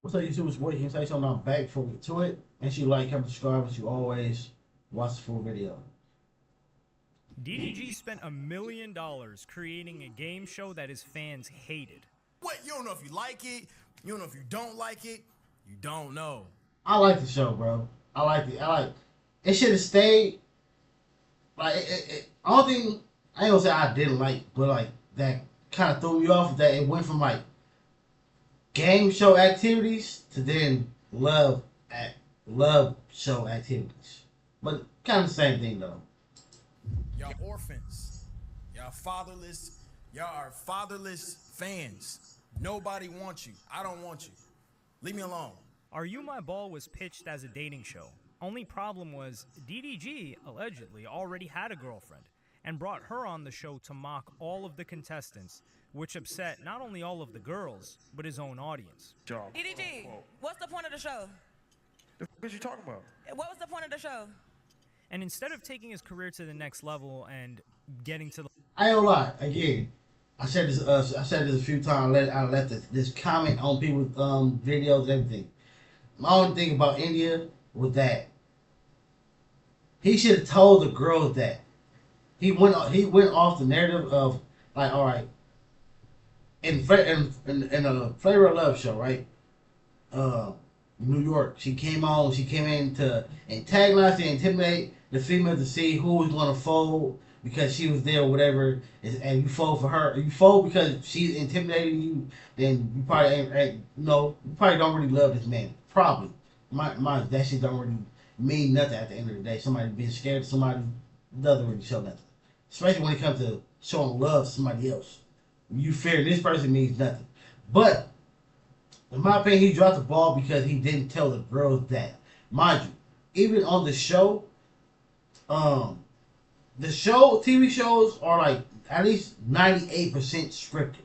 What's up, YouTube? It's Woody. Can you say something? I'm back before we get to it. Make sure you like, comment, subscribe, as you always watch the full video. DDG spent $1 million creating a game show that his fans hated. What? You don't know if you like it. You don't know if you don't like it. You don't know. I like the show, bro. I like it. It should have stayed. Like, I don't think, I ain't gonna say I didn't like, but like, that kind of threw me off that it went from like game show activities to then love show activities. But kind of the same thing though. Y'all orphans. Y'all fatherless. Y'all are fatherless fans. Nobody wants you. I don't want you. Leave me alone. Are You My Ball was pitched as a dating show. Only problem was DDG allegedly already had a girlfriend and brought her on the show to mock all of the contestants, which upset not only all of the girls, but his own audience. DDG, what's the point of the show? What you talking about? What was the point of the show? And instead of taking his career to the next level and getting to the... I ain't gonna lie. Again, I said this a few times. I left this comment on people's videos and everything. My only thing about India was that he should have told the girls that he went off the narrative of like, all right, in a Flavor of Love show, right? New York, she came in to antagonize and intimidate the female to see who was going to fold because she was there or whatever, and you fold for her. You fold because she's intimidating you, then you probably you probably don't really love this man. Probably. That shit don't really mean nothing at the end of the day. Somebody being scared of somebody doesn't really show nothing. Especially when it comes to showing love to somebody else. You fear this person means nothing. But in my opinion, he dropped the ball because he didn't tell the girls that. Mind you, even on the show, TV shows are like at least 98% scripted.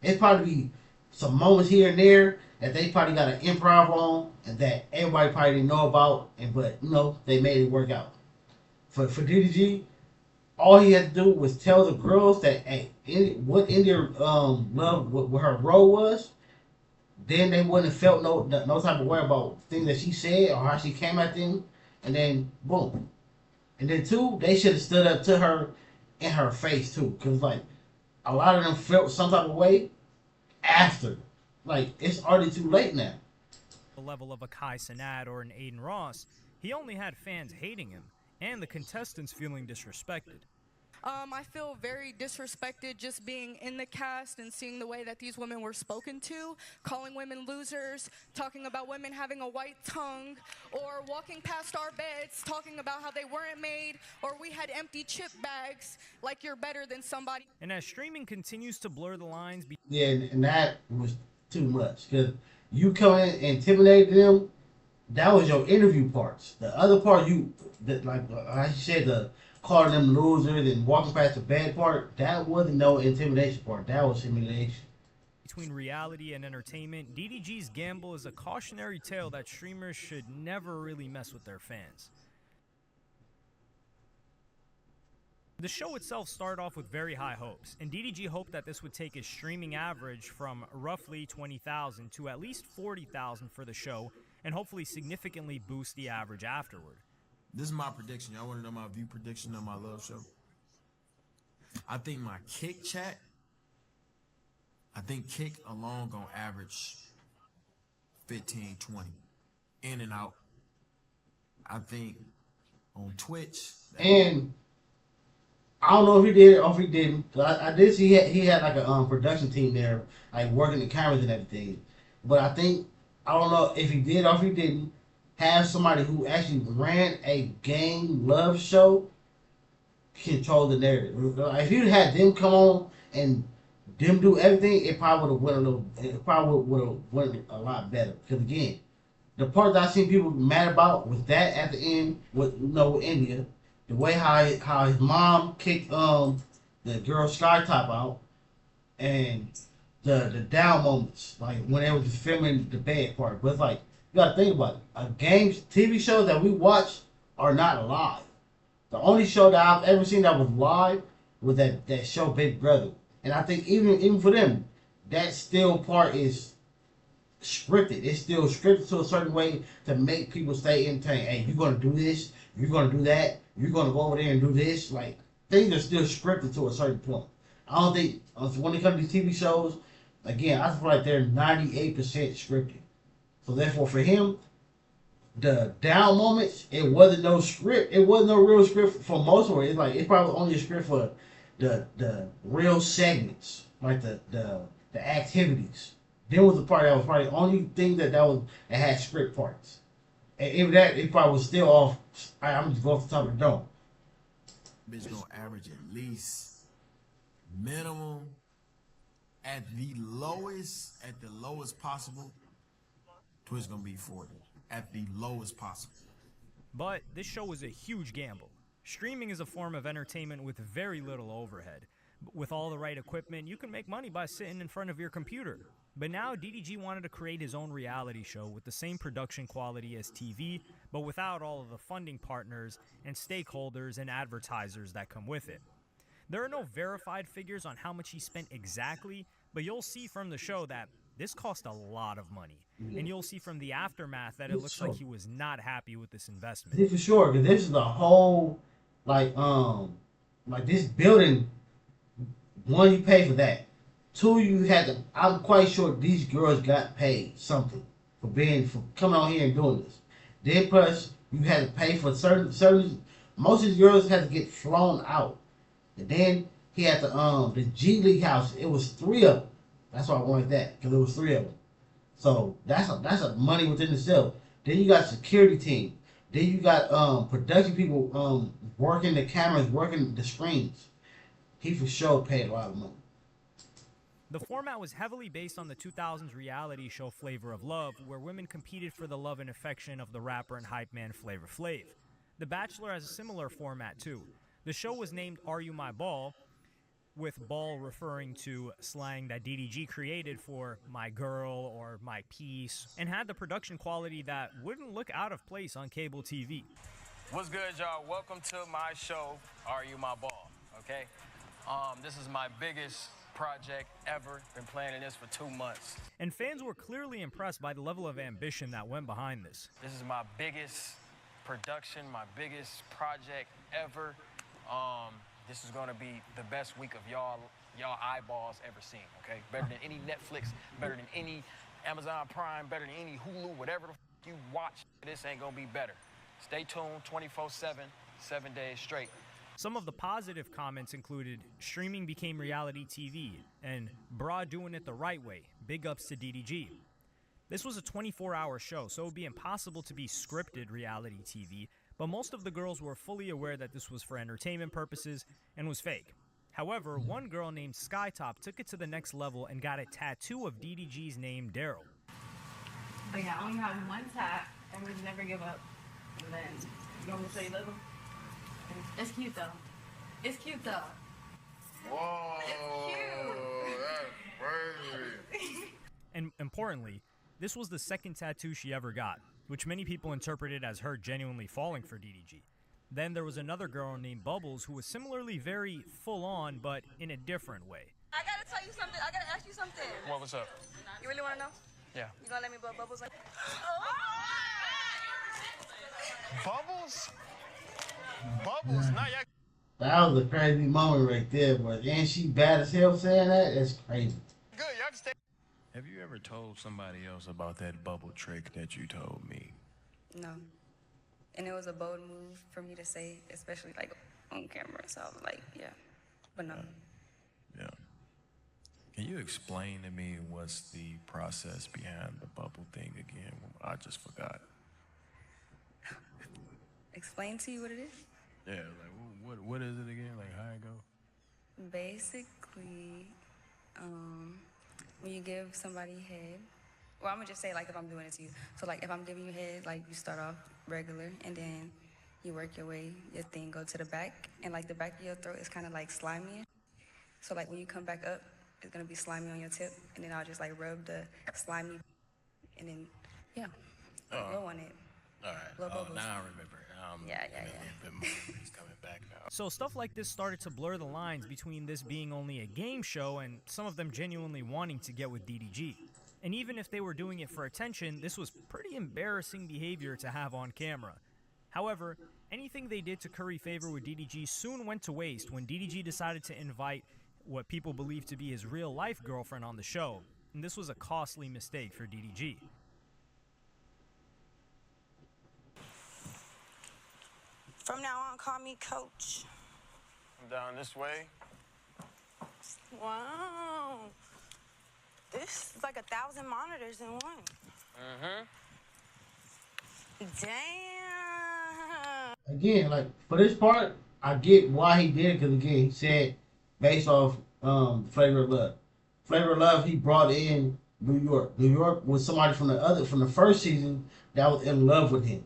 It's probably some moments here and there that they probably got an improv on and that everybody probably didn't know about, but they made it work out. For DDG, all he had to do was tell the girls that what India love what her role was. Then they wouldn't have felt no type of way about things that she said or how she came at them, and then boom. And then two, they should have stood up to her in her face too, because like a lot of them felt some type of way after. Like, it's already too late now. The level of a Kai Cenat or an Aiden Ross, he only had fans hating him and the contestants feeling disrespected. I feel very disrespected just being in the cast and seeing the way that these women were spoken to, calling women losers, talking about women having a white tongue, or walking past our beds talking about how they weren't made, or we had empty chip bags, like you're better than somebody. And as streaming continues to blur the lines... Yeah, and that was too much, because you come in and intimidate them, that was your interview parts. The other part, like I said, the calling them losers and walking past the bad part, that wasn't no intimidation part. That was humiliation. Between reality and entertainment, DDG's gamble is a cautionary tale that streamers should never really mess with their fans. The show itself started off with very high hopes, and DDG hoped that this would take his streaming average from roughly 20,000 to at least 40,000 for the show, and hopefully significantly boost the average afterward. This is my prediction. Y'all want to know my view prediction on my love show? I think my Kick alone gonna average 15, 20. In and out. I think on Twitch. And I don't know if he did it or if he didn't. I did see he had like a production team there, like working the cameras and everything. But I don't know if he did or if he didn't. Have somebody who actually ran a game love show control the narrative. If you had them come on and them do everything, it probably would have went a lot better. Because again, the part that I seen people mad about was that at the end with India, the way how his mom kicked the girl Sky Top out, and the down moments, like when they were just filming the bad part. But it's like, you gotta think about it. TV shows that we watch are not live. The only show that I've ever seen that was live was that show Big Brother. And I think even for them, that still part is scripted. It's still scripted to a certain way to make people stay entertained. Hey, you're gonna do this, you're gonna do that, you're gonna go over there and do this. Like, things are still scripted to a certain point. I don't think when it comes to these TV shows, again, I feel like they're 98% scripted. So therefore, for him, the down moments, it wasn't no script. It wasn't no real script for most of it. It's like it's probably only a script for the real segments, like the activities. Then was the part that was probably the only thing that had script parts. And even that, it probably was still off. I'm just going off the top of the dome. Bitch gonna average at least minimum at the lowest possible. Twitch gonna be 40 at the lowest possible. But this show was a huge gamble. Streaming is a form of entertainment with very little overhead. With all the right equipment, you can make money by sitting in front of your computer. But now DDG wanted to create his own reality show with the same production quality as TV, but without all of the funding partners and stakeholders and advertisers that come with it. There are no verified figures on how much he spent exactly, but you'll see from the show that this cost a lot of money. And you'll see from the aftermath that it looks like he was not happy with this investment. Yeah, for sure, because this is the whole, like this building. One, you pay for that. Two, you had to. I'm quite sure these girls got paid something for coming out here and doing this. Then plus, you had to pay for certain. Most of the girls had to get flown out, and then he had the G League house. It was 3 of them. That's why I wanted that, because it was 3 of them. So that's a money within itself. Then you got security team. Then you got production people working the cameras, working the screens. He for sure paid a lot of money. The format was heavily based on the 2000s reality show Flavor of Love, where women competed for the love and affection of the rapper and hype man Flavor Flav. The Bachelor has a similar format too. The show was named Are You My Ball, with ball referring to slang that DDG created for my girl or my piece, and had the production quality that wouldn't look out of place on cable TV. What's good, y'all? Welcome to my show, Are You My Ball? Okay? This is my biggest project ever. Been planning this for 2 months. And fans were clearly impressed by the level of ambition that went behind this. This is my biggest production, my biggest project ever. This is gonna be the best week of y'all eyeballs ever seen, okay? Better than any Netflix, better than any Amazon Prime, better than any Hulu, whatever the you watch, this ain't gonna be better. Stay tuned 24/7, 7 days straight. Some of the positive comments included, streaming became reality TV, and bra doing it the right way, big ups to DDG. This was a 24-hour show, so it would be impossible to be scripted reality TV, but most of the girls were fully aware that this was for entertainment purposes and was fake. However, one girl named Skytop took it to the next level and got a tattoo of DDG's name, Daryl. But yeah, I only have one tap, and we never give up. And then, you want me to show you the other one? It's cute though. It's cute though. Whoa, It's cute. that's crazy. And importantly, this was the second tattoo she ever got, which many people interpreted as her genuinely falling for DDG. Then there was another girl named Bubbles who was similarly very full-on, but in a different way. I gotta tell you something. I gotta ask you something. What was up? You really wanna know? Yeah. You gonna let me blow bubbles like Bubbles? Bubbles? Nah, y'all. That was a crazy moment right there, but and she bad as hell saying that. That's crazy. Good, y'all can stay. Have you ever told somebody else about that bubble trick that you told me? No. And it was a bold move for me to say, especially like on camera. So I was like, yeah. But no. Yeah. Can you explain to me what's the process behind the bubble thing again? I just forgot. Explain to you what it is? Yeah, like what is it again? Like how it go? Basically, when you give somebody head, well, I'm gonna just say like if I'm doing it to you. So like if I'm giving you head, like you start off regular and then you work your way, your thing go to the back, and like the back of your throat is kind of like slimy. So like when you come back up, it's gonna be slimy on your tip, and then I'll just like rub the slimy, and then yeah, blow on it. All right. Blow bubbles. Now I remember. Yeah. A bit more. It's coming back now. So stuff like this started to blur the lines between this being only a game show and some of them genuinely wanting to get with DDG. And even if they were doing it for attention, this was pretty embarrassing behavior to have on camera. However, anything they did to curry favor with DDG soon went to waste when DDG decided to invite what people believe to be his real-life girlfriend on the show, and this was a costly mistake for DDG. From now on, call me Coach. I'm down this way. Wow. This is like 1,000 monitors in one. Damn. Again, like for this part, I get why he did it because again, he said based off Flavor of Love. Flavor of Love, he brought in New York. New York was somebody from the first season that was in love with him.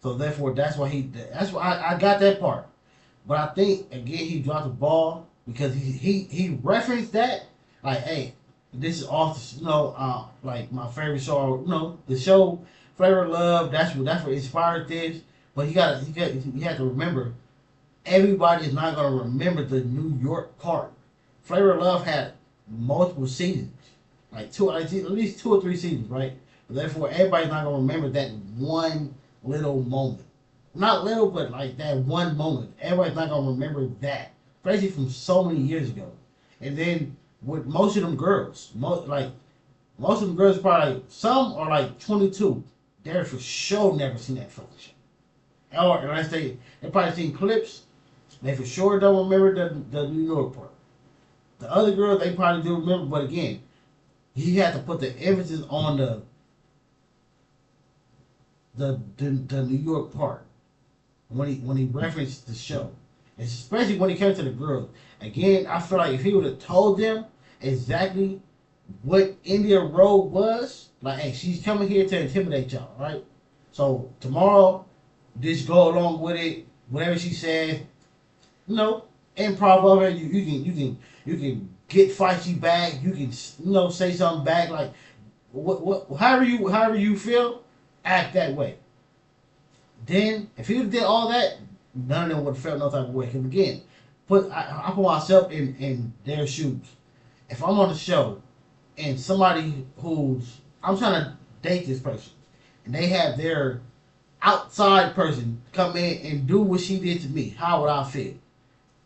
So therefore, that's why I got that part. But I think again he dropped the ball because he referenced that like, hey, this is off the like my favorite show, the show Flavor of Love. That's what inspired this. But you have to remember, everybody is not gonna remember the New York part. Flavor of Love had multiple seasons, like at least 2 or 3 seasons, right? Therefore, everybody's not gonna remember that one little moment. Not little, but like that one moment. Everybody's not gonna remember that, especially from so many years ago. And then with most of them girls, most of them girls probably some are like 22. They're for sure never seen that fucking show. Or unless they probably seen clips, they for sure don't remember the New York part. The other girls they probably do remember, but again, he had to put the emphasis on the New York part when he referenced the show, especially when it came to the girls. Again, I feel like if he would have told them exactly what India Road was, like, hey, she's coming here to intimidate y'all, right? So tomorrow, just go along with it. Whatever she says, improv of it. You can get feisty back. You can say something back. Like however you feel, act that way. Then if he did all that, none of them would have felt no type of way. Because again, I put myself in their shoes. If I'm on the show and somebody I'm trying to date this person, and they have their outside person come in and do what she did to me, how would I feel?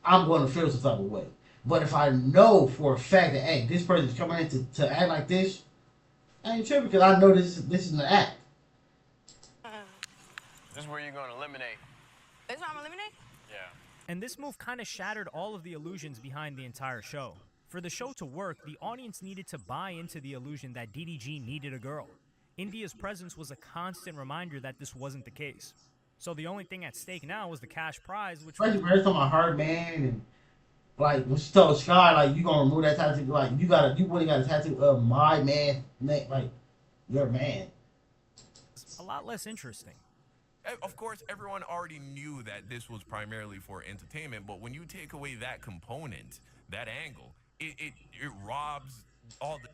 I'm going to feel some type of way. But if I know for a fact that, hey, this person's coming in to act like this, I ain't tripping because I know this is an act. This is where you're going to eliminate. This is where I'm eliminate? Yeah. And this move kind of shattered all of the illusions behind the entire show. For the show to work, the audience needed to buy into the illusion that DDG needed a girl. India's presence was a constant reminder that this wasn't the case. So the only thing at stake now was the cash prize, which was... Every time I heard, man, and like when she told Sky, like, you gonna remove that tattoo, like, you really got a tattoo of my man, like, your man. A lot less interesting. Of course, everyone already knew that this was primarily for entertainment, but when you take away that component, that angle, it robs all the...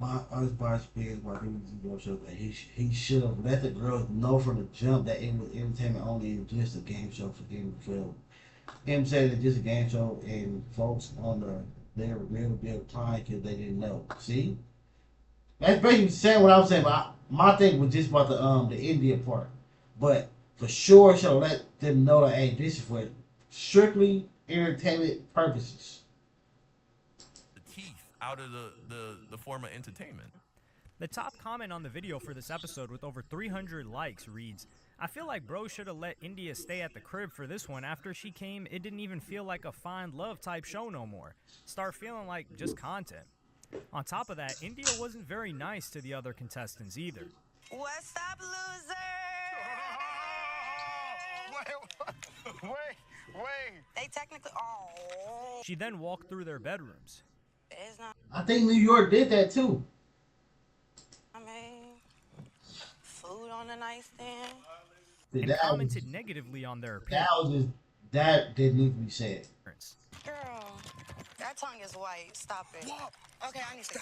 My bias is why DDG show that he should have let the girls know from the jump that it was entertainment only and just a game show for him to film. Him saying it's just a game show and folks on their real big time because they didn't know. See, that's basically saying what I was saying. But my thing was just about the India part. But for sure, should let them know that, hey, this is for strictly entertainment purposes. Out of the form of entertainment. The top comment on the video for this episode with over 300 likes reads, "I feel like bro should have let India stay at the crib for this one. After she came, it didn't even feel like a find love type show no more. Start feeling like just content." On top of that, India wasn't very nice to the other contestants either. What's up, loser? Wait. They technically... Oh. She then walked through their bedrooms. I think New York did that too. I mean, food on the nightstand. And commented negatively on their appearance. That didn't need to be said. Girl, that tongue is white. Stop it. Okay, I need to go.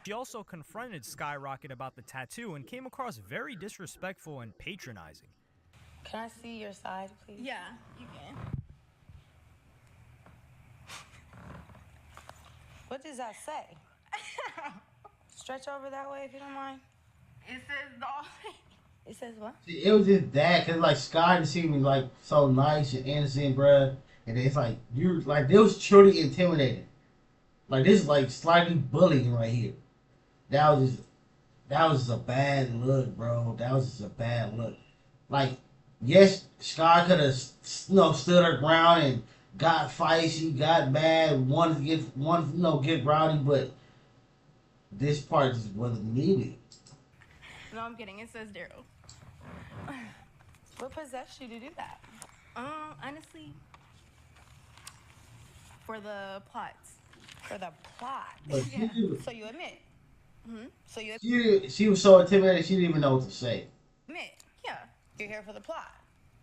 She also confronted Skyrocket about the tattoo and came across very disrespectful and patronizing. Can I see your side, please? Yeah, you can. What does that say? stretch over that way if you don't mind? It says dog. It says what? See, it was just that, cause like Sky just seemed like so nice and innocent, bruh. And it's like you like they was truly intimidating. Like this is like slightly bullying right here. That was just a bad look, bro. That was just a bad look. Like, yes, Sky could have stood her ground and got feisty, got mad, wanted to get rowdy, but this part just wasn't needed. No, I'm kidding. It says Daryl. What possessed you to do that? Honestly, for the plots. For the plot. But Yeah. So you admit? So you she was so intimidated she didn't even know what to say. admit? Yeah. You're here for the plot.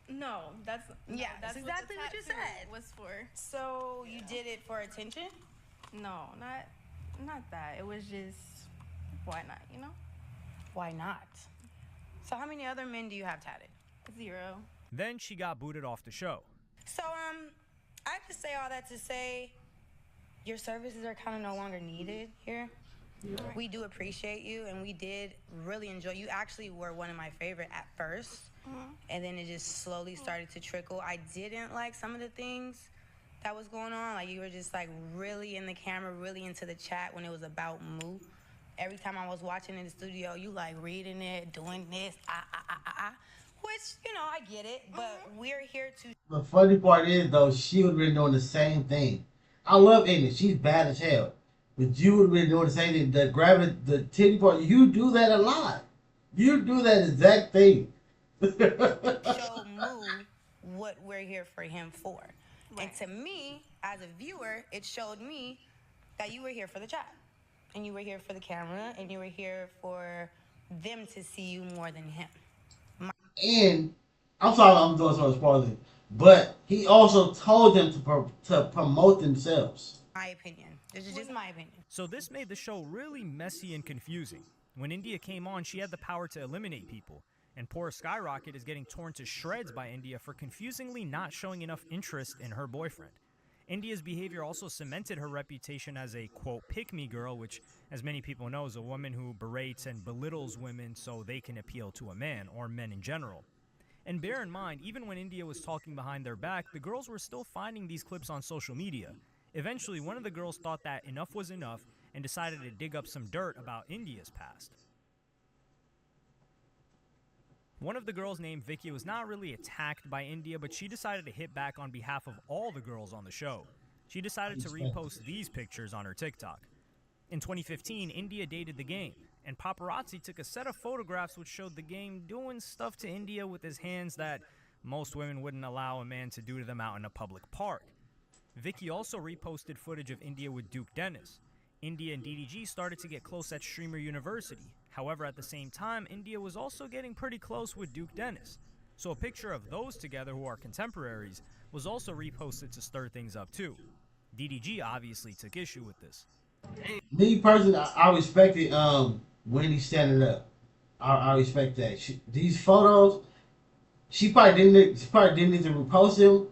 No, that's That's exactly what you tattoo said. Was for. So you did it for attention? No, not that. It was just why not? You know, Why not? So how many other men do you have tatted? 0. Then she got booted off the show. So I just say all that to say your services are kind of no longer needed here. We do appreciate you, and we did really enjoy. You actually were one of my favorite at first, and then it just slowly started to trickle. I didn't like some of the things that was going on. Like you were just like really in the camera, really into the chat when it was about Moo. Every time I was watching in the studio, you like reading it, doing this, which, you know, I get it, but we're here to... The funny part is, though, she would have been doing the same thing. I love Amy. She's bad as hell. But you would have been doing the same thing. The grabbing the titty part, you do that a lot. You do that exact thing. show Moo what we're here for him for. Right. And to me, as a viewer, it showed me that you were here for the chat. And you were here for the camera, and you were here for them to see you more than him. And I'm sorry, I'm doing so much spoiling, but he also told them to promote themselves. My opinion. This is just my opinion. So this made the show really messy and confusing. When India came on, she had the power to eliminate people. And poor Skyrocket is getting torn to shreds by India for confusingly not showing enough interest in her boyfriend. India's behavior also cemented her reputation as a, quote, pick-me girl, which, as many people know, is a woman who berates and belittles women so they can appeal to a man, or men in general. And bear in mind, even when India was talking behind their back, the girls were still finding these clips on social media. Eventually, one of the girls thought that enough was enough and decided to dig up some dirt about India's past. One of the girls named Vicky was not really attacked by India, but she decided to hit back on behalf of all the girls on the show. She decided to repost these pictures on her TikTok. In 2015, India dated the Game, and paparazzi took a set of photographs which showed the Game doing stuff to India with his hands that most women wouldn't allow a man to do to them out in a public park. Vicky also reposted footage of India with Duke Dennis. India and DDG started to get close at Streamer University. However, at the same time, India was also getting pretty close with Duke Dennis. So a picture of those together, who are contemporaries, was also reposted to stir things up too. DDG obviously took issue with this. Me personally, I respected Wendy standing up. I respect that. These photos, she probably didn't need to repost them,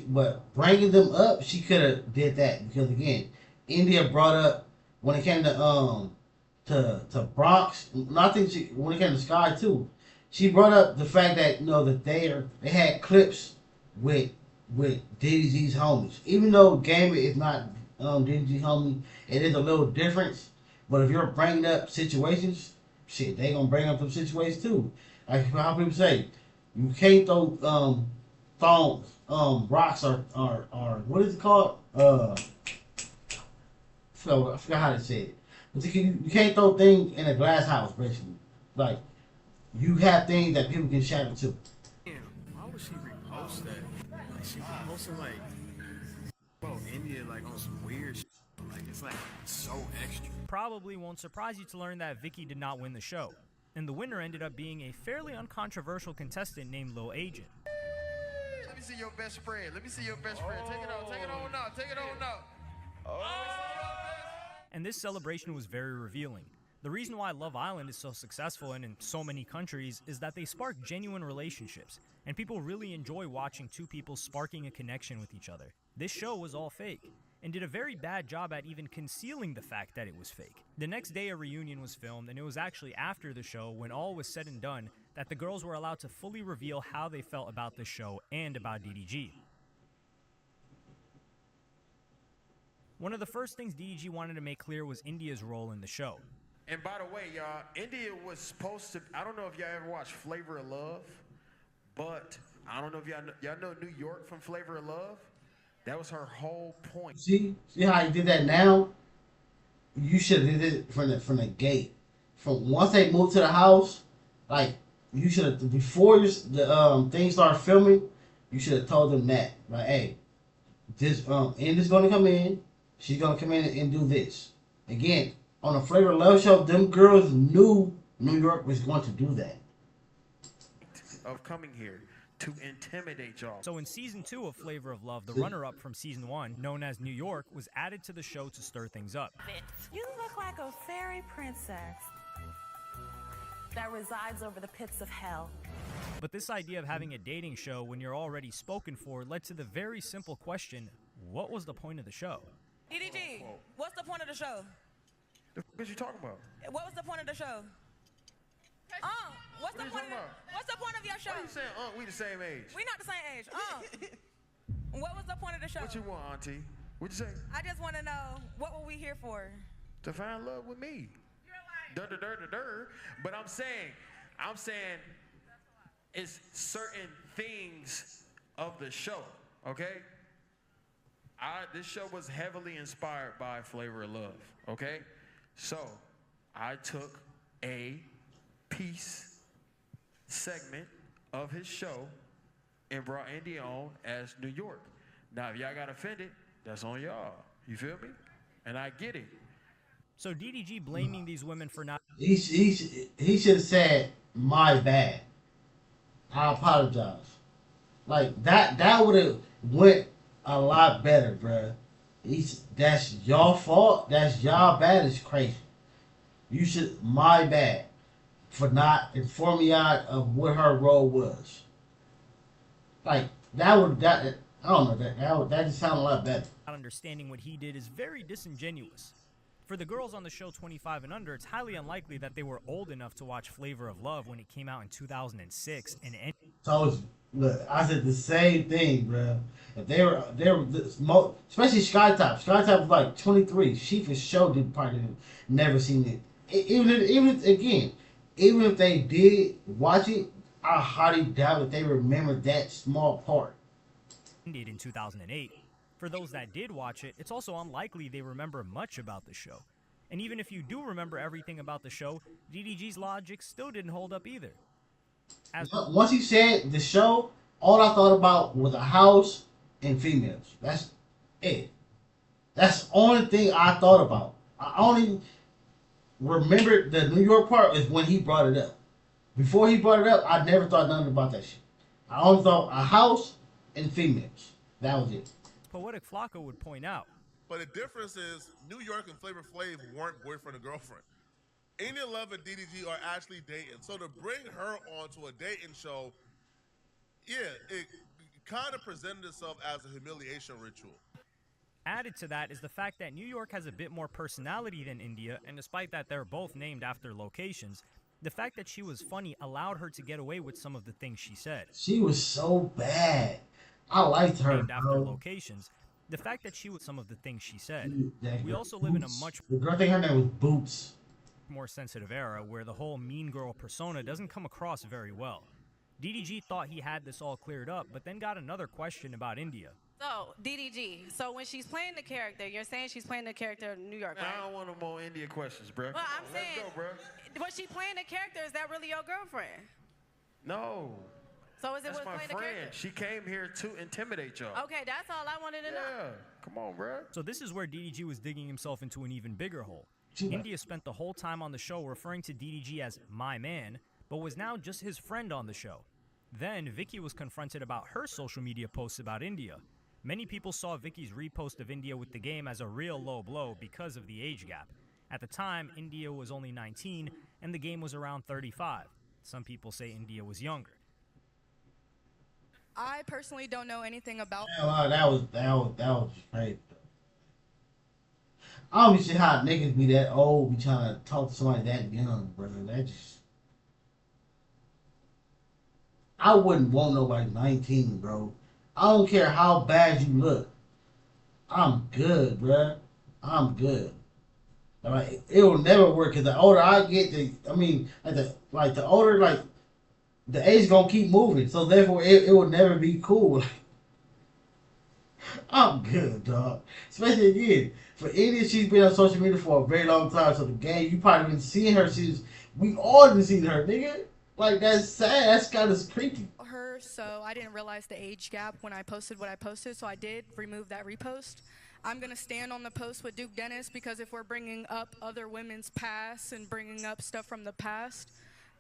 but bringing them up, she could have did that because again, India brought up when it came to Bronx. And I think when it came to Sky too, she brought up the fact that that they had clips with DDG's homies. Even though Gamer is not DDG homie, it is a little difference. But if you're bringing up situations, shit, they gonna bring up some situations too. Like how people say, you can't throw rocks or what is it called? I forgot how to say it. But you can't throw things in a glass house, basically. Like, you have things that people can shatter too. Damn, why would she repost that? Like, she reposting, like, bro, India, like, on some weird shit. Like, it's, like, so extra. Probably won't surprise you to learn that Vicky did not win the show. And the winner ended up being a fairly uncontroversial contestant named Lil Agent. Let me see your best friend. Let me see your best friend. Take it on. Take it on now. Take it on now. And this celebration was very revealing. The reason why Love Island is so successful and in so many countries is that they spark genuine relationships, and people really enjoy watching two people sparking a connection with each other. This show was all fake. and did a very bad job at even concealing the fact that it was fake. The next day, a reunion was filmed, and it was actually after the show, when all was said and done, that the girls were allowed to fully reveal how they felt about the show and about DDG. One of the first things DDG wanted to make clear was India's role in the show. And by the way, y'all, India was supposed to, I don't know if y'all ever watched Flavor of Love, but I don't know if y'all know New York from Flavor of Love? That was her whole point. See how you did that now? You should have did it from the gate. From once they moved to the house, like you should have before the thing started filming, you should have told them that. Like, hey, this India's gonna come in, she's gonna come in and do this. Again, on a Flavor of Love show, them girls knew New York was going to do that. Of coming here to intimidate y'all. So in season 2 of Flavor of Love, the runner-up from season 1, known as New York, was added to the show to stir things up. You look like a fairy princess that resides over the pits of hell. But this idea of having a dating show when you're already spoken for led to the very simple question, what was the point of the show? DDG, what's the point of the show? The f*** you talking about? What was the point of the show? What's the point of your show? Why you saying, we the same age? We not the same age. What was the point of the show? What you want, auntie? What'd you say? I just want to know, what were we here for? To find love with me. You're lying. But I'm saying it's certain things of the show, okay? This show was heavily inspired by Flavor of Love, okay? So I took a piece segment of his show and brought India on as New York. Now, if y'all got offended, that's on y'all. You feel me? And I get it. So DDG blaming these women for not... He should have said, my bad. I apologize. Like, that would have went a lot better, bruh. That's your fault. That's y'all bad. It's crazy. You should, my bad, for not informing y'all of what her role was. Like, I don't know, that just sounded a lot better. Not understanding what he did is very disingenuous. For the girls on the show 25 and under, it's highly unlikely that they were old enough to watch Flavor of Love when it came out in 2006. So look, I said the same thing, bro. If they were especially Skytop. Skytop was like 23. She for sure did probably never seen it. Even if they did watch it, I highly doubt that they remember that small part. Ended in 2008. For those that did watch it, it's also unlikely they remember much about the show. And even if you do remember everything about the show, DDG's logic still didn't hold up either. Once he said the show, all I thought about was a house and females. That's it. That's the only thing I thought about. I only remembered the New York part is when he brought it up. Before he brought it up, I never thought nothing about that shit. I only thought a house and females. That was it. Poetic Flocko would point out. But the difference is New York and Flavor Flav weren't boyfriend and girlfriend. India Love and DDG are actually dating. So to bring her onto a dating show, yeah, it kind of presented itself as a humiliation ritual. Added to that is the fact that New York has a bit more personality than India, and despite that they're both named after locations, the fact that she was funny allowed her to get away with some of the things she said. She was so bad. I liked her. Named after locations, the fact that she was some of the things she said. We also live in a much the girl thing her name was Boots. More sensitive era where the whole mean girl persona doesn't come across very well. DDG thought he had this all cleared up, but then got another question about India. So, DDG, so when she's playing the character, you're saying she's playing the character of New York, right? I don't want no more India questions, bro. Well, I'm saying, let's go, bro. Was she playing the character? Is that really your girlfriend? No. So is it That's with my playing friend. the character? She came here to intimidate y'all. Okay, that's all I wanted to know. Yeah, come on, bro. So this is where DDG was digging himself into an even bigger hole. India spent the whole time on the show referring to DDG as my man, but was now just his friend on the show. Then Vicky was confronted about her social media posts about India. Many people saw Vicky's repost of India with the game as a real low blow because of the age gap. At the time, India was only 19 and the game was around 35. Some people say India was younger. I personally don't know anything about. That was crazy. I don't see how niggas be that old, be trying to talk to somebody that young, brother. That just, I wouldn't want nobody 19, bro. I don't care how bad you look. I'm good, bruh. I'm good. Like, it will never work. Cause the older I get, the older, like, the age gonna keep moving. So therefore, it will never be cool. I'm good, dog. Especially again for India, she's been on social media for a very long time. So the game, you probably been seeing her since we all been seeing her, nigga. Like, that's sad. That's kind of creepy. Her, so I didn't realize the age gap when I posted what I posted, so I did remove that repost. I'm gonna stand on the post with Duke Dennis because if we're bringing up other women's past and bringing up stuff from the past,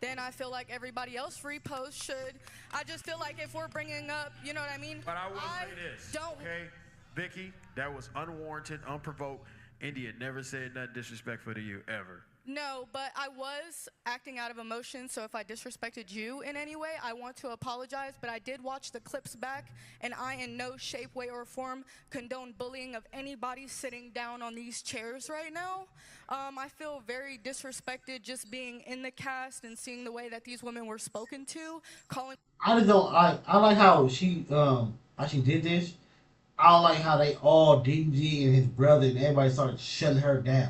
then I feel like everybody else repost should. I just feel like if we're bringing up, you know what I mean? But I will say this, okay? Vicky, that was unwarranted, unprovoked. India never said nothing disrespectful to you, ever. No, but I was acting out of emotion, so if I disrespected you in any way, I want to apologize, but I did watch the clips back, and I in no shape, way, or form condone bullying of anybody sitting down on these chairs right now. I feel very disrespected just being in the cast and seeing the way that these women were spoken to, calling... I just don't, I like how she did this. I don't like how they all, DDG and his brother and everybody started shutting her down.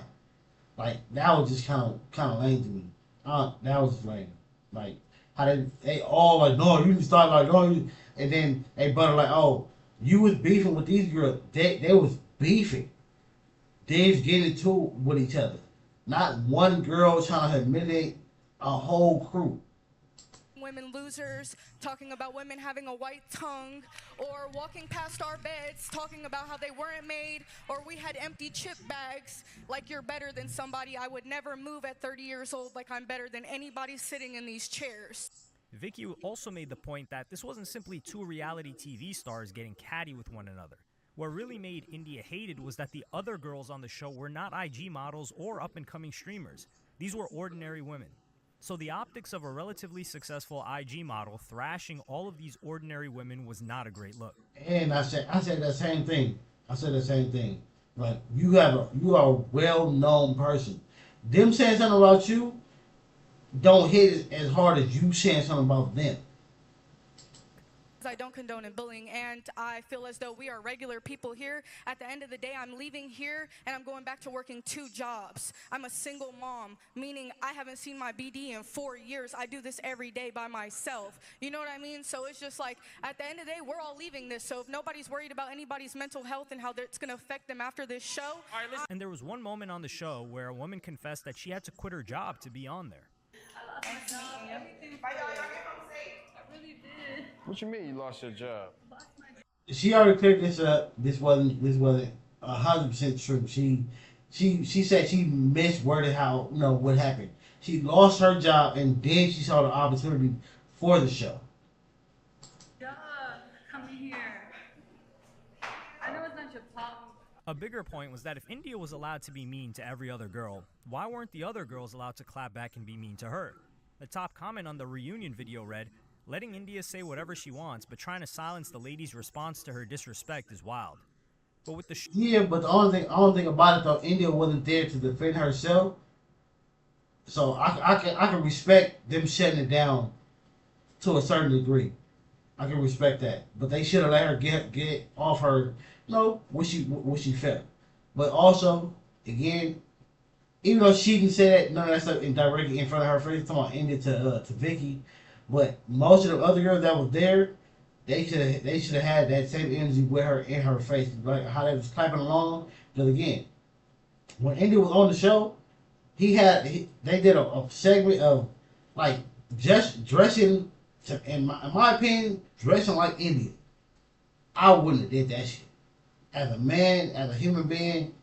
Like, that was just kind of lame to me. That was lame. Like, how they all like, no, you just start like, no, you, and then they brother like, oh, you was beefing with these girls. They was beefing. They was getting into it with each other. Not one girl trying to humiliate a whole crew. Women losers, talking about women having a white tongue, or walking past our beds, talking about how they weren't made, or we had empty chip bags, like you're better than somebody. I would never move at 30 years old like I'm better than anybody sitting in these chairs. Vicky also made the point that this wasn't simply two reality TV stars getting catty with one another. What really made India hated was that the other girls on the show were not IG models or up-and-coming streamers. These were ordinary women. So the optics of a relatively successful IG model thrashing all of these ordinary women was not a great look. And I said that same thing. Like, you are a well-known person. Them saying something about you don't hit as hard as you saying something about them. I don't condone in bullying, and I feel as though we are regular people here. At the end of the day, I'm leaving here and I'm going back to working 2 jobs. I'm a single mom, meaning I haven't seen my BD in 4 years. I do this every day by myself. You know what I mean? So it's just like, at the end of the day, we're all leaving this. So if nobody's worried about anybody's mental health and how it's going to affect them after this show. And there was one moment on the show where a woman confessed that she had to quit her job to be on there. What you mean you lost your job? She already cleared this up. This wasn't 100% true. She said she misworded how, what happened. She lost her job and then she saw the opportunity for the show. Duh, come here. I know it's not your problem. A bigger point was that if India was allowed to be mean to every other girl, why weren't the other girls allowed to clap back and be mean to her? The top comment on the reunion video read, "Letting India say whatever she wants, but trying to silence the lady's response to her disrespect is wild." But with the but the only thing about it though, India wasn't there to defend herself. So I can respect them shutting it down to a certain degree. I can respect that, but they should have let her get off her, what she felt. But also, again, even though she didn't say that, none of that stuff directly in front of her face, talking about India to Vicky. But most of the other girls that was there, they should have had that same energy with her in her face, like how they was clapping along. Because again, when India was on the show, they did a segment of like just dressing, in my opinion, dressing like India. I wouldn't have did that shit. As a man, as a human being,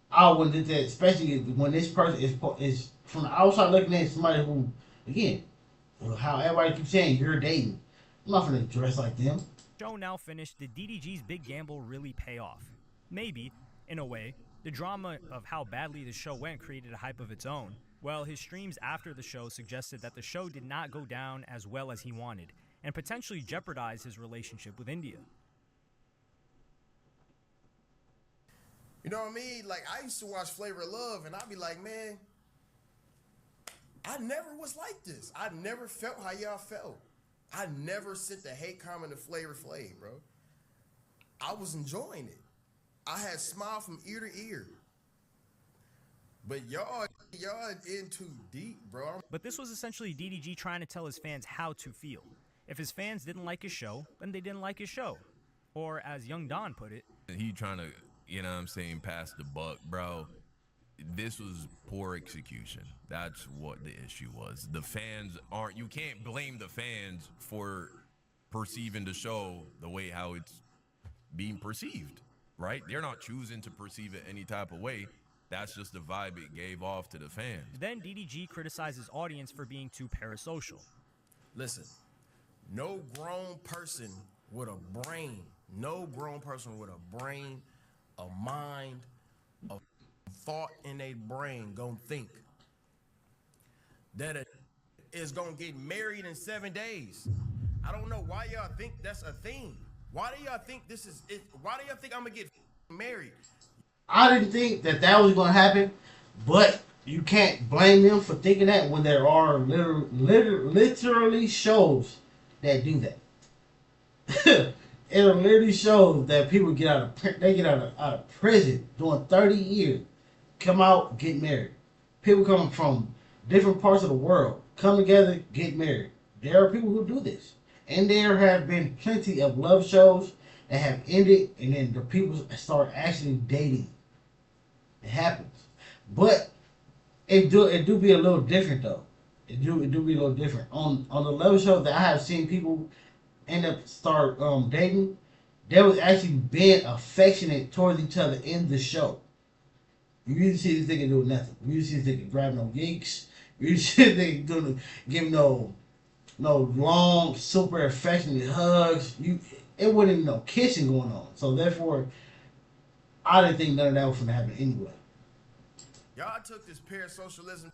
I wouldn't have did that, especially when this person is from the outside looking at somebody who, again, how everybody keeps saying you're dating. I'm not gonna dress like them. Show now finished. Did DDG's big gamble really pay off? Maybe, in a way. The drama of how badly the show went created a hype of its own. Well, his streams after the show suggested that the show did not go down as well as he wanted, and potentially jeopardized his relationship with India. You know what I mean? Like, I used to watch Flavor of Love, and I'd be like, man, I never was like this. I never felt how y'all felt. I never sent the hate comment to Flavor Flav, bro. I was enjoying it. I had smile from ear to ear. But y'all in too deep, bro. But this was essentially DDG trying to tell his fans how to feel. If his fans didn't like his show, then they didn't like his show. Or as Young Don put it, He trying to, you know what I'm saying, pass the buck, bro. This was poor execution. That's what the issue was. The fans aren't, you can't blame the fans for perceiving the show the way how it's being perceived, right? They're not choosing to perceive it any type of way. That's just the vibe it gave off to the fans. Then DDG criticized his audience for being too parasocial. Listen, no grown person with a brain, a mind, a thought in their brain gonna think that it is gonna get married in 7 days. I don't know why y'all think that's a thing. Why do y'all think this is it? Why do y'all think I'm gonna get married? I didn't think that was going to happen, but you can't blame them for thinking that when there are literally shows that do that. It literally shows that people get out of prison doing 30 years, come out, get married. People coming from different parts of the world come together, get married. There are people who do this, and there have been plenty of love shows that have ended, and then the people start actually dating. It happens, but it do be a little different though. It do be a little different on the love show that I have seen people end up start dating. There was actually being affectionate towards each other in the show. You usually see this nigga doing nothing. You usually see this nigga grabbing no geeks. You usually see this nigga giving no long, super affectionate hugs. It wasn't even no kissing going on. So therefore, I didn't think none of that was going to happen anyway. Y'all took this parasocialism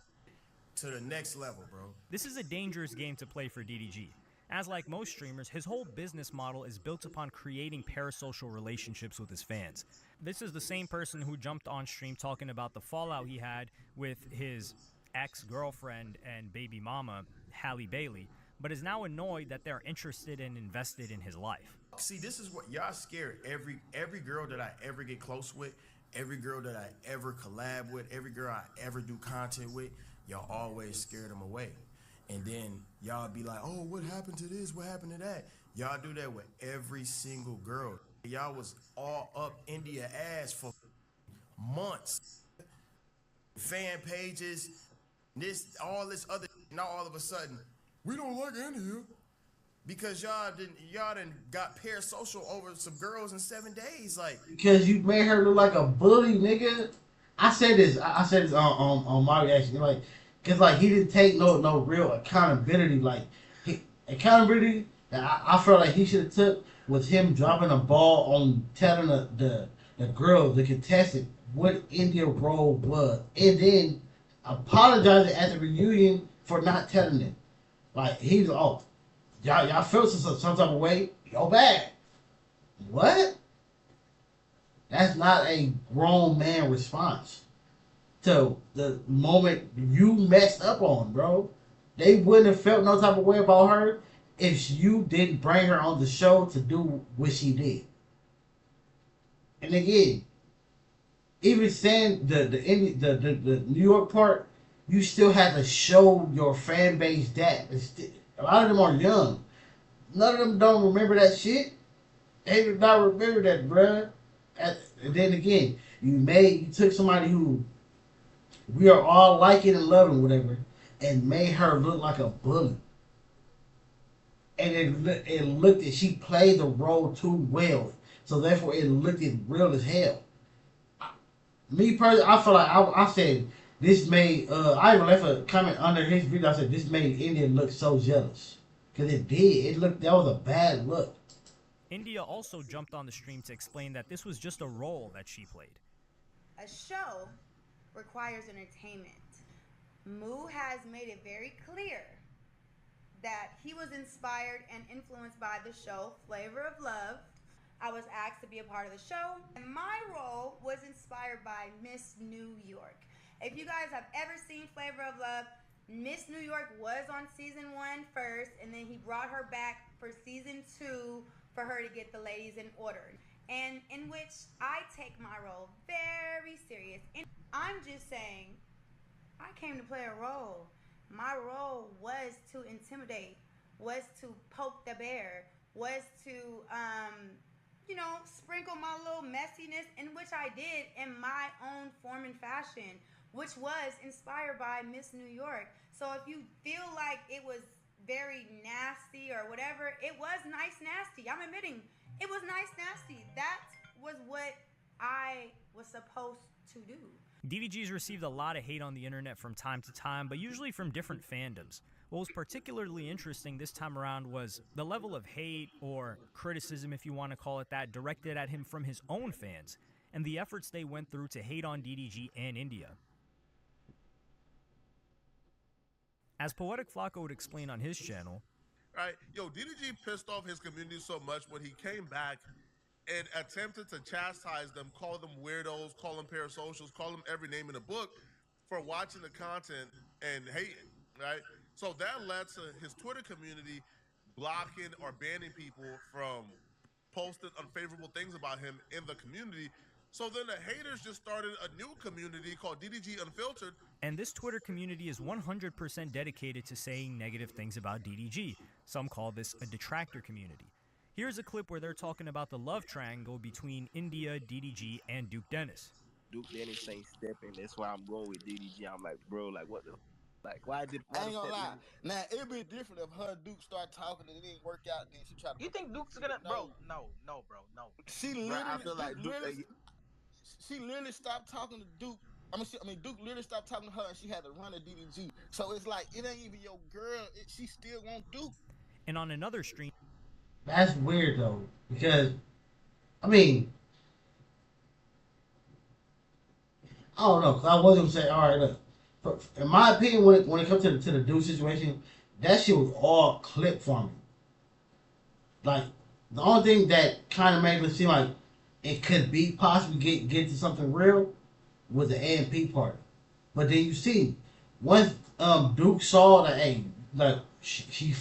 to the next level, bro. This is a dangerous game to play for DDG. As like most streamers, his whole business model is built upon creating parasocial relationships with his fans. This is the same person who jumped on stream talking about the fallout he had with his ex-girlfriend and baby mama, Halle Bailey, but is now annoyed that they're interested and invested in his life. See, this is what y'all scared every girl that I ever get close with, every girl that I ever collab with, every girl I ever do content with, y'all always scared them away. And then y'all be like, oh, what happened to this? What happened to that? Y'all do that with every single girl. Y'all was all up India ass for months. Fan pages, all this other, now all of a sudden, we don't like India. Because y'all didn't got parasocial over some girls in 7 days, like. Because you made her look like a bully, nigga. I said this on my reaction, like, cause like he didn't take no real accountability, like accountability that I felt like he should have took was him dropping a ball on telling the girl, the contestant, what India role was, and then apologizing at the reunion for not telling them. Like he's off. Y'all felt some type of way. Yo, bad. What? That's not a grown man response to the moment you messed up on, bro. They wouldn't have felt no type of way about her if you didn't bring her on the show to do what she did. And again, even saying the New York part, you still have to show your fan base that. A lot of them are young. None of them don't remember that shit. They do not remember that, bruh. And then again, you took somebody who we are all liking and loving, whatever, and made her look like a bully. And it looked as she played the role too well. So therefore, it looked real as hell. Me personally, I feel like I said this made. I even left a comment under his video. I said this made India look so jealous because it did. That was a bad look. India also jumped on the stream to explain that this was just a role that she played. A show requires entertainment. Moo has made it very clear that he was inspired and influenced by the show Flavor of Love. I was asked to be a part of the show, and my role was inspired by Miss New York. If you guys have ever seen Flavor of Love, Miss New York was on season 1 first, and then he brought her back for season 2 for her to get the ladies in order. And in which I take my role very serious. And I'm just saying, I came to play a role. My role was to intimidate, was to poke the bear, was to, sprinkle my little messiness, in which I did in my own form and fashion, which was inspired by Miss New York. So if you feel like it was very nasty or whatever, it was nice nasty. I'm admitting it was nice nasty. That was what I was supposed to do. DDG's received a lot of hate on the internet from time to time, but usually from different fandoms. What was particularly interesting this time around was the level of hate, or criticism if you want to call it that, directed at him from his own fans, and the efforts they went through to hate on DDG and India. As Poetic Flacco would explain on his channel, right? Yo, DDG pissed off his community so much when he came back and attempted to chastise them, call them weirdos, call them parasocials, call them every name in the book for watching the content and hating, right? So that led to his Twitter community blocking or banning people from posting unfavorable things about him in the community. So then the haters just started a new community called DDG Unfiltered. And this Twitter community is 100% dedicated to saying negative things about DDG. Some call this a detractor community. Here's a clip where they're talking about the love triangle between India, DDG, and Duke Dennis. Duke Dennis ain't stepping. That's why I'm going with DDG. I'm like, bro, like, what the... Like, why did... I ain't gonna lie. Now, it'd be different if her and Duke start talking and it didn't work out, then she tried to... You think Duke's gonna... Bro, no, bro, no. She literally... Bro, I feel like Duke... She literally stopped talking to Duke. Duke literally stopped talking to her and she had to run to DDG. So it's like, it ain't even your girl. She still want Duke. And on another stream... That's weird, though, because, I mean... I don't know, because I was going to say, all right, look. In my opinion, when it comes to the Duke situation, that shit was all clip for me. Like, the only thing that kind of made it seem like it could be possibly get to something real was the AMP part. But then you see, once Duke saw that, hey, like she's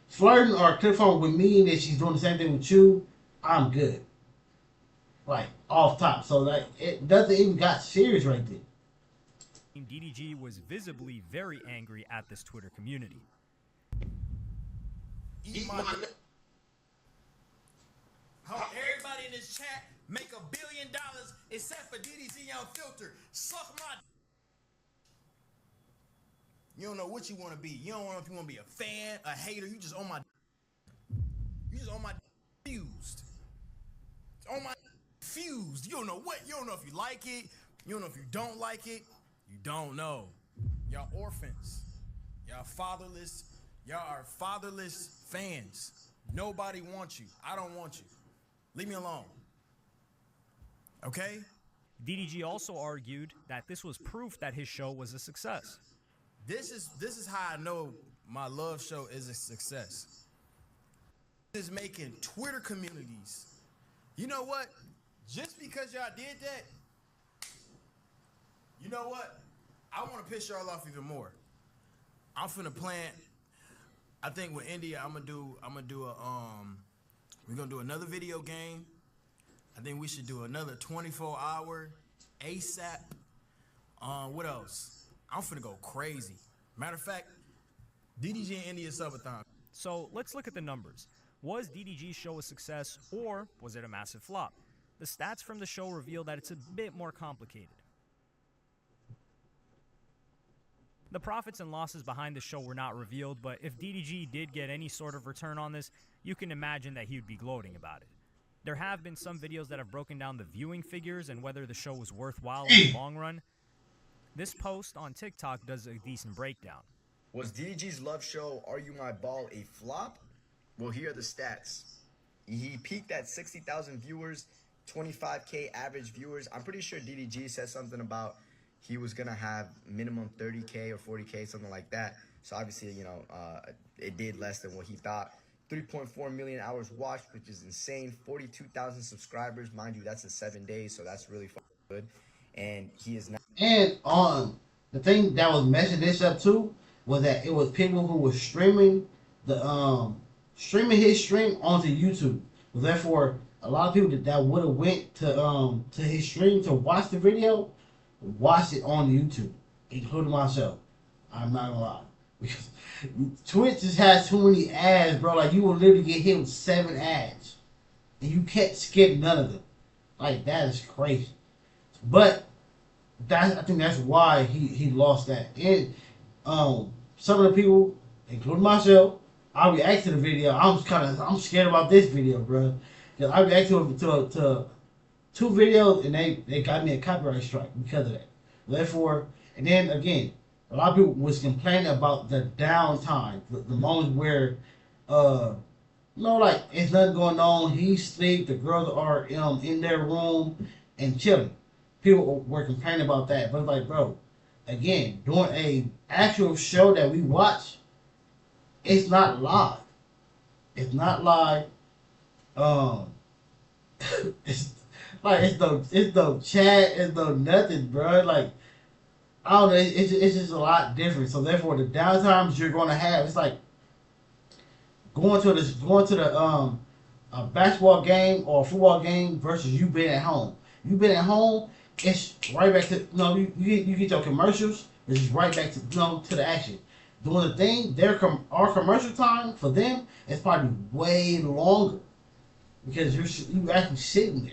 flirting or clip phone with me, and that she's doing the same thing with you, I'm good. Like, off top. So like it doesn't even got serious right there. DDG was visibly very angry at this Twitter community. Everybody in this chat make $1 billion except for DDG Unfiltered. Suck my... You don't know what you want to be. You don't know if you want to be a fan, a hater. You just on my... You just on my... Fused. On my... Fused. You don't know what. You don't know if you like it. You don't know if you don't like it. You don't know. Y'all orphans. Y'all fatherless. Y'all are fatherless fans. Nobody wants you. I don't want you. Leave me alone. Okay? DDG also argued that this was proof that his show was a success. This is how I know my love show is a success. Is making Twitter communities. You know what? Just because y'all did that, you know what? I want to piss y'all off even more. I'm finna plant. I think with India, we're gonna do another video game. I think we should do another 24-hour ASAP. What else? I'm finna go crazy. Matter of fact, DDG and India subathon. So let's look at the numbers. Was DDG's show a success, or was it a massive flop? The stats from the show reveal that it's a bit more complicated. The profits and losses behind the show were not revealed, but if DDG did get any sort of return on this, you can imagine that he would be gloating about it. There have been some videos that have broken down the viewing figures and whether the show was worthwhile in the long run. This post on TikTok does a decent breakdown. Was DDG's love show Are You My Ball a flop? Well, here are the stats. He peaked at 60,000 viewers, 25K average viewers. I'm pretty sure DDG said something about he was going to have minimum 30K or 40K, something like that. So obviously, it did less than what he thought. 3.4 million hours watched, which is insane. 42,000 subscribers, mind you, that's in 7 days, so that's really good. And he is now. And on the thing that was messing this up too was that it was people who were streaming his stream onto YouTube. Therefore, a lot of people that would have went to his stream to watch the video, watched it on YouTube, including myself. I'm not gonna lie. Because Twitch just has too many ads, bro. Like, you will literally get hit with 7 ads. And you can't skip none of them. Like, that is crazy. But I think that's why he lost that. And some of the people, including myself, I react to the video. I'm scared about this video, bro. Because I react to 2 videos and they got me a copyright strike because of that. Therefore, and then again, a lot of people was complaining about the downtime, the moments where, like, it's nothing going on. He sleep, the girls are in their room and chilling. People were complaining about that, but it's like, bro, again, doing a actual show that we watch, it's not live. It's not live. It's like it's no chat, it's no nothing, bro. Like, I don't know, it's just a lot different. So therefore, the downtimes you're going to have, it's like going to the a basketball game or a football game versus you being at home. You been at home, it's right back to you get your commercials. It's just right back to to the action. Doing the thing, our commercial time for them is probably way longer because you actually sitting there.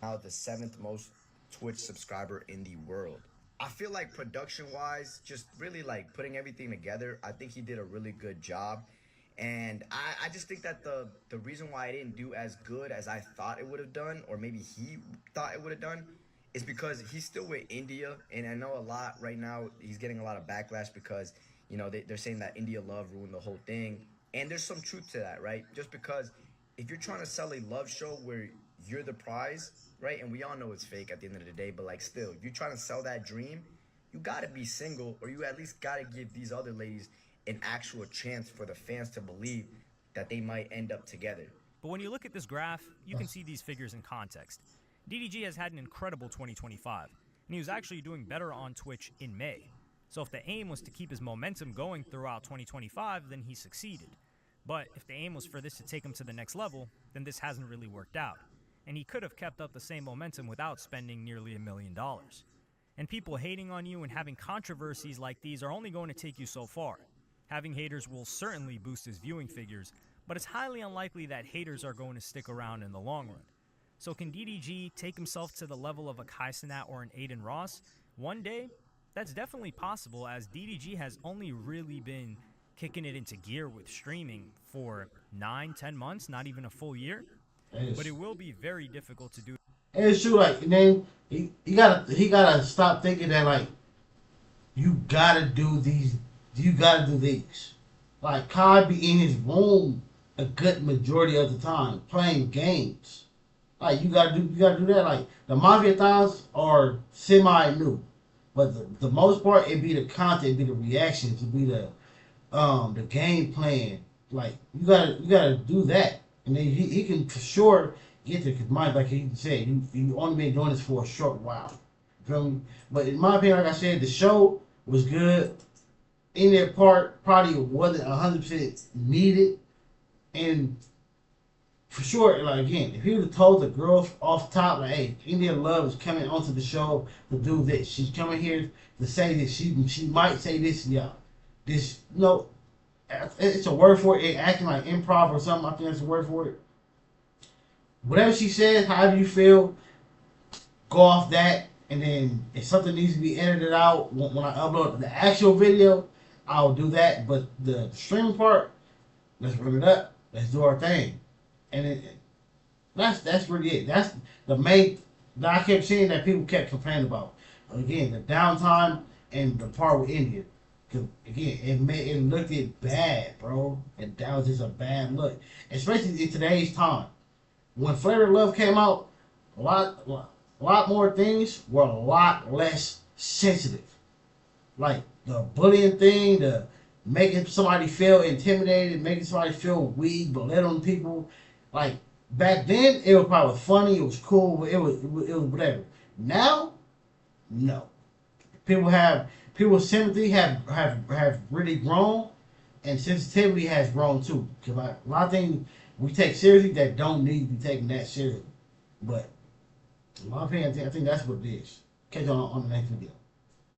Now the 7th most Twitch subscriber in the world. I feel like production-wise, just really like putting everything together, I think he did a really good job. And I just think that the reason why I didn't do as good as I thought it would have done, or maybe he thought it would have done, is because he's still with India. And I know a lot right now, he's getting a lot of backlash because, they're saying that India love ruined the whole thing. And there's some truth to that, right? Just because if you're trying to sell a love show where you're the prize, right? And we all know it's fake at the end of the day, but like still, if you're trying to sell that dream, you gotta be single, or you at least gotta give these other ladies an actual chance for the fans to believe that they might end up together. But when you look at this graph, you can see these figures in context. DDG has had an incredible 2025, and he was actually doing better on Twitch in May. So if the aim was to keep his momentum going throughout 2025, then he succeeded. But if the aim was for this to take him to the next level, then this hasn't really worked out. And he could have kept up the same momentum without spending nearly $1 million. And people hating on you and having controversies like these are only going to take you so far. Having haters will certainly boost his viewing figures, but it's highly unlikely that haters are going to stick around in the long run. So can DDG take himself to the level of a Kai Cenat or an Aiden Ross? One day? That's definitely possible, as DDG has only really been kicking it into gear with streaming for 9-10 months, not even a full year. But it will be very difficult to do. And it's true, like, and then he gotta stop thinking that, like, you gotta do these. Like, Kai be in his room a good majority of the time playing games. Like, you gotta do that. Like, the Mafia Thons are semi new, but the most part it be the content, it be the reactions, it be the game plan. Like, you gotta do that, and then he can for sure get there. Cause like he said, you only been doing this for a short while. You feel me? But in my opinion, like I said, the show was good. In that part, probably wasn't 100% needed, and for sure, like, again, if he would have told the girl off top, like, hey, India Love is coming onto the show to do this. She's coming here to say this. She might say this, y'all. This, it's a word for it, acting like improv or something. I think that's a word for it. Whatever she says, however you feel, go off that. And then if something needs to be edited out, when I upload the actual video, I'll do that. But the streaming part, let's run it up. Let's do our thing. And that's really it. That's the main that I kept seeing that people kept complaining about. Again, the downtime and the part with India. Cause again, it looked bad, bro. And that was just a bad look, especially in today's time. When Flavor of Love came out, a lot more things were a lot less sensitive. Like the bullying thing, the making somebody feel intimidated, making somebody feel weak, belittling people. Like back then, it was probably funny, it was cool, it was whatever. Now, no. People's sympathy have really grown, and sensitivity has grown too. Cause like, a lot of things we take seriously that don't need to be taken that seriously. But in my opinion, I think that's what it is. Catch you on the next video.